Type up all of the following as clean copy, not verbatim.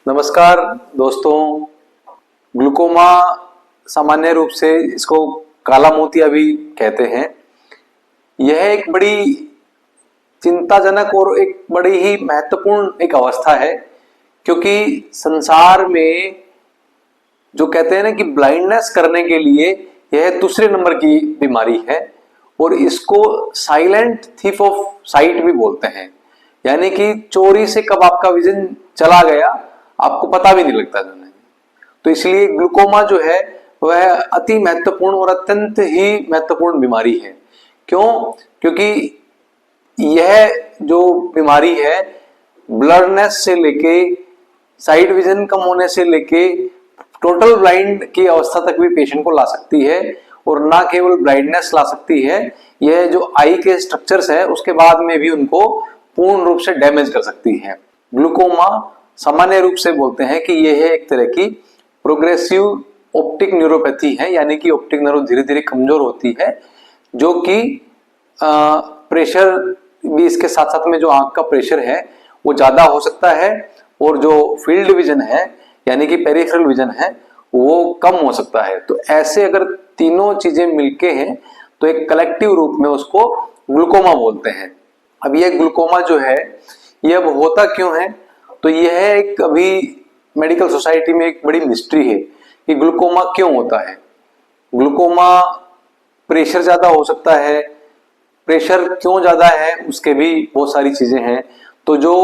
नमस्कार दोस्तों। ग्लूकोमा सामान्य रूप से इसको काला मोतिया भी कहते हैं। यह एक बड़ी चिंताजनक और एक बड़ी ही महत्वपूर्ण एक अवस्था है, क्योंकि संसार में जो कहते हैं ना कि ब्लाइंडनेस करने के लिए यह दूसरे नंबर की बीमारी है और इसको साइलेंट थीफ ऑफ साइट भी बोलते हैं। यानी कि चोरी से कब आपका विजन चला गया आपको पता भी नहीं लगता। तो इसलिए ग्लूकोमा जो है वह अति महत्वपूर्ण और अत्यंत ही महत्वपूर्ण बीमारी है। क्यों? क्योंकि यह जो बीमारी है ब्लरनेस से लेके साइड विजन कम होने से लेके टोटल ब्लाइंड की अवस्था तक भी पेशेंट को ला सकती है। और ना केवल ब्लाइंडनेस ला सकती है, यह जो आई के स्ट्रक्चर्स है उसके बाद में भी उनको पूर्ण रूप से डैमेज कर सकती है। ग्लूकोमा सामान्य रूप से बोलते हैं कि यह एक तरह की प्रोग्रेसिव ऑप्टिक न्यूरोपैथी है, यानी कि ऑप्टिक नर्व धीरे धीरे कमजोर होती है, जो कि प्रेशर भी इसके साथ साथ में जो आंख का प्रेशर है वो ज्यादा हो सकता है और जो फील्ड विजन है यानी कि पेरिफेरल विजन है वो कम हो सकता है। तो ऐसे अगर तीनों चीजें मिलके हैं तो एक कलेक्टिव रूप में उसको ग्लूकोमा बोलते हैं। अब यह ग्लूकोमा जो है यह अब होता क्यों है, तो यह एक अभी मेडिकल सोसाइटी में एक बड़ी मिस्ट्री है कि ग्लूकोमा क्यों होता है। ग्लूकोमा प्रेशर ज्यादा हो सकता है, प्रेशर क्यों ज्यादा है उसके भी बहुत सारी चीजें हैं। तो जो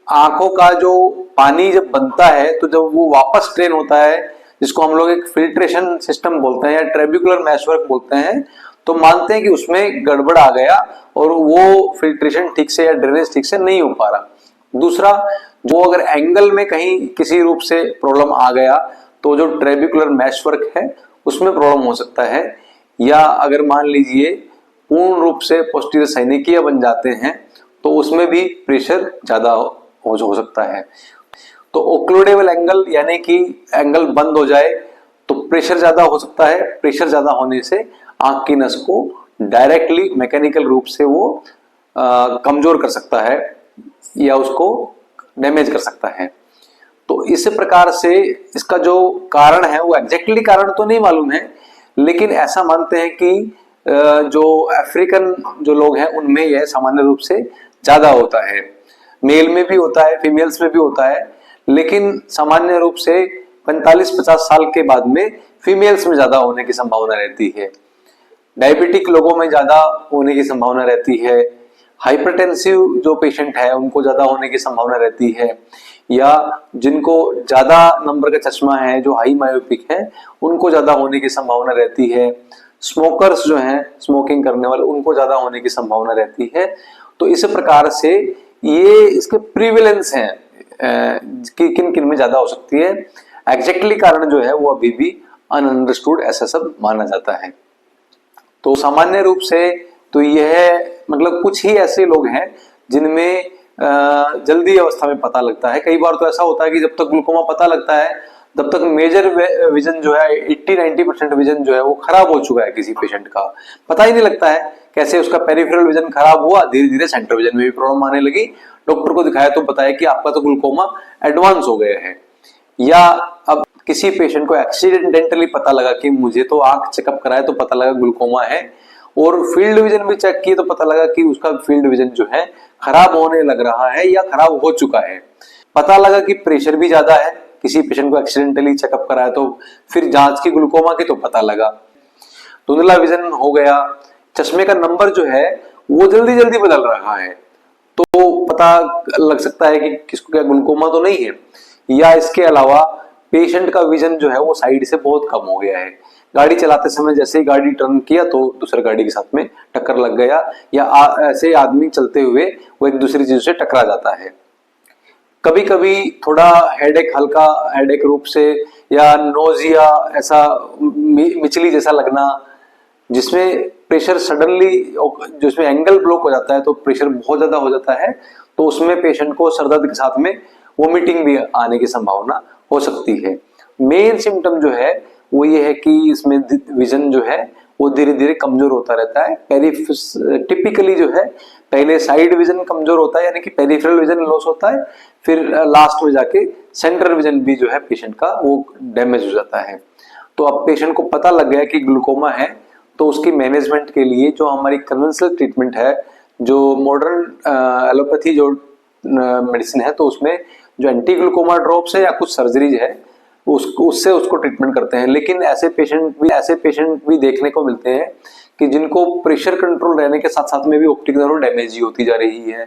आंखों का जो पानी जब बनता है तो जब वो वापस ट्रेन होता है, जिसको हम लोग एक फिल्ट्रेशन सिस्टम बोलते हैं या ट्रेबिकुलर मैशवर्क बोलते हैं, तो मानते हैं कि उसमें गड़बड़ आ गया और वो फिल्ट्रेशन ठीक से या ड्रेनेज ठीक से नहीं हो पा रहा। दूसरा, जो अगर एंगल में कहीं किसी रूप से प्रॉब्लम आ गया तो जो ट्रेबिकुलर मैशवर्क है उसमें प्रॉब्लम हो सकता है। या अगर मान लीजिए पूर्ण रूप से पोस्टीरियर सैनिकिया बन जाते हैं तो उसमें भी प्रेशर ज्यादा हो सकता है। तो ओक्लूडेबल एंगल यानी कि एंगल बंद हो जाए तो प्रेशर ज्यादा हो सकता है। प्रेशर ज्यादा होने से आंख की नस को डायरेक्टली मैकेनिकल रूप से वो कमजोर कर सकता है या उसको डैमेज कर सकता है। तो इस प्रकार से इसका जो कारण है वो एग्जैक्टली कारण तो नहीं मालूम है, लेकिन ऐसा मानते हैं कि जो अफ्रीकन जो लोग हैं उनमें यह सामान्य रूप से ज्यादा होता है। मेल में भी होता है, फीमेल्स में भी होता है, लेकिन सामान्य रूप से 45-50 साल के बाद में फीमेल्स में ज्यादा होने की संभावना रहती है। डायबिटिक लोगों में ज्यादा होने की संभावना रहती है। हाइपरटेंसिव जो पेशेंट है उनको ज्यादा होने की संभावना रहती है। या जिनको ज्यादा नंबर का चश्मा है, जो हाई मायोपिक है, उनको ज्यादा होने की संभावना रहती है। स्मोकर्स जो हैं, स्मोकिंग करने वाले, उनको ज्यादा होने की संभावना रहती है। तो इस प्रकार से ये इसके प्रीवेलेंस हैं कि किन किन में ज्यादा हो सकती है। एग्जैक्टली कारण जो है वो अभी भी अनअंडरस्टूड ऐसा सब माना जाता है। तो सामान्य रूप से तो यह मतलब कुछ ही ऐसे लोग हैं जिनमें जल्दी अवस्था में पता लगता है। कई बार तो ऐसा होता है कि जब तक ग्लूकोमा पता लगता है तब तक मेजर विजन जो है 80-90% विजन जो है वो खराब हो चुका है किसी पेशेंट का, पता ही नहीं लगता है कैसे उसका पेरिफेरल विजन खराब हुआ, धीरे धीरे सेंट्रल विजन में भी प्रॉब्लम आने लगी। डॉक्टर को दिखाया तो बताया कि आपका तो ग्लूकोमा एडवांस हो गया है। या अब किसी पेशेंट को एक्सीडेंटली पता लगा कि मुझे तो आंख चेकअप कराया तो पता लगा ग्लूकोमा है, और फील्ड विजन भी चेक किए तो पता लगा कि उसका फील्ड विजन जो है खराब होने लग रहा है या खराब हो चुका है। पता लगा कि प्रेशर भी ज्यादा है, किसी पेशेंट को एक्सीडेंटली चेकअप कराया तो फिर जांच की ग्लूकोमा की तो पता लगा। धुंधला विजन हो गया, चश्मे का नंबर जो है वो जल्दी जल्दी बदल रहा है तो पता लग सकता है कि किसको क्या ग्लूकोमा तो नहीं है। या इसके अलावा पेशेंट का विजन जो है वो साइड से बहुत कम हो गया है, गाड़ी चलाते समय जैसे ही गाड़ी टर्न किया तो दूसरे गाड़ी के साथ में टक्कर लग गया, या ऐसे आदमी चलते हुए वो एक दूसरी चीज से टकरा जाता है। कभी कभी थोड़ा हेडेक, हल्का हेडेक रूप से, या नोजिया ऐसा मिचली जैसा लगना, जिसमें प्रेशर सडनली, जिसमें एंगल ब्लॉक हो जाता है तो प्रेशर बहुत ज्यादा हो जाता है, तो उसमें पेशेंट को सर दर्द के साथ में वोमिटिंग भी आने की संभावना हो सकती है। मेन सिम्टम जो है वो ये है कि इसमें विजन जो है वो धीरे धीरे कमजोर होता रहता है। टिपिकली जो है पहले साइड विजन कमजोर होता है, यानी कि पेरिफेरल विजन लॉस होता है, फिर लास्ट में जाके सेंट्रल विजन भी जो है पेशेंट का वो डैमेज हो जाता है। तो अब पेशेंट को पता लग गया कि ग्लूकोमा है, तो उसकी मैनेजमेंट के लिए जो हमारी कन्वेंशनल ट्रीटमेंट है, जो मॉडर्न एलोपैथी जो मेडिसिन है, तो उसमें जो एंटी ग्लूकोमा ड्रॉप्स है या कुछ सर्जरीज है उससे उसको ट्रीटमेंट करते हैं। लेकिन ऐसे पेशेंट भी देखने को मिलते हैं कि जिनको प्रेशर कंट्रोल रहने के साथ साथ में भी ऑप्टिक नर्व डैमेज ही होती जा रही है,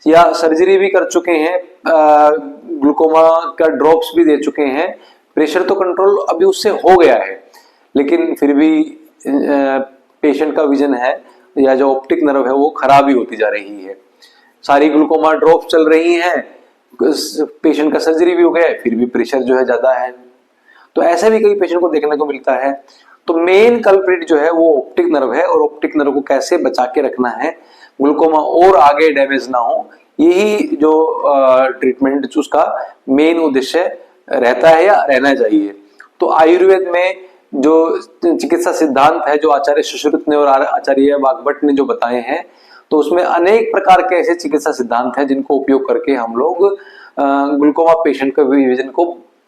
या सर्जरी भी कर चुके हैं, ग्लूकोमा का ड्रॉप्स भी दे चुके हैं, प्रेशर तो कंट्रोल अभी उससे हो गया है, लेकिन फिर भी पेशेंट का विजन है या जो ऑप्टिक नर्व है वो खराब ही होती जा रही है। सारी ग्लूकोमा ड्रॉप्स चल रही हैं, पेशेंट का सर्जरी भी हो गया है, फिर भी प्रेशर जो है ज्यादा है। तो ऐसा भी कई पेशेंट को देखने को मिलता है। तो मेन कल्प्रिट जो है वो ऑप्टिक नर्व है, और ऑप्टिक नर्व को कैसे बचा के रखना है, ग्लूकोमा और आगे डैमेज ना हो, यही जो ट्रीटमेंट उसका मेन उद्देश्य रहता है या रहना चाहिए। तो आयुर्वेद में जो चिकित्सा सिद्धांत है, जो आचार्य सुश्रुत ने और आचार्य वाग्भट ने जो बताए हैं, तो उसमें अनेक प्रकार के ऐसे चिकित्सा सिद्धांत हैं जिनको उपयोग करके हम लोग ग्लूकोमा पेशेंट के विजन को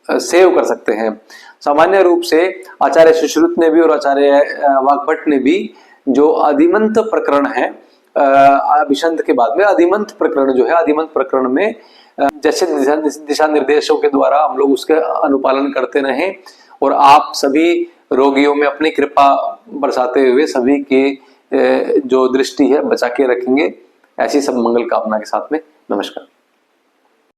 सेव कर सकते हैं। सामान्य रूप से आचार्य सुश्रुत ने भी और आचार्य वाग्भट ने भी जो अधिमंत प्रकरण है, अभिसंध के बाद में अधिमंत प्रकरण जो है, अधिमंत प्रकरण में जैसे दिशा निर्देशों के द्वारा हम लोग उसके अनुपालन करते रहे, और आप सभी रोगियों में अपनी कृपा बरसाते हुए सभी के जो दृष्टि है बचा के रखेंगे, ऐसी सब मंगल कामना के साथ में नमस्कार।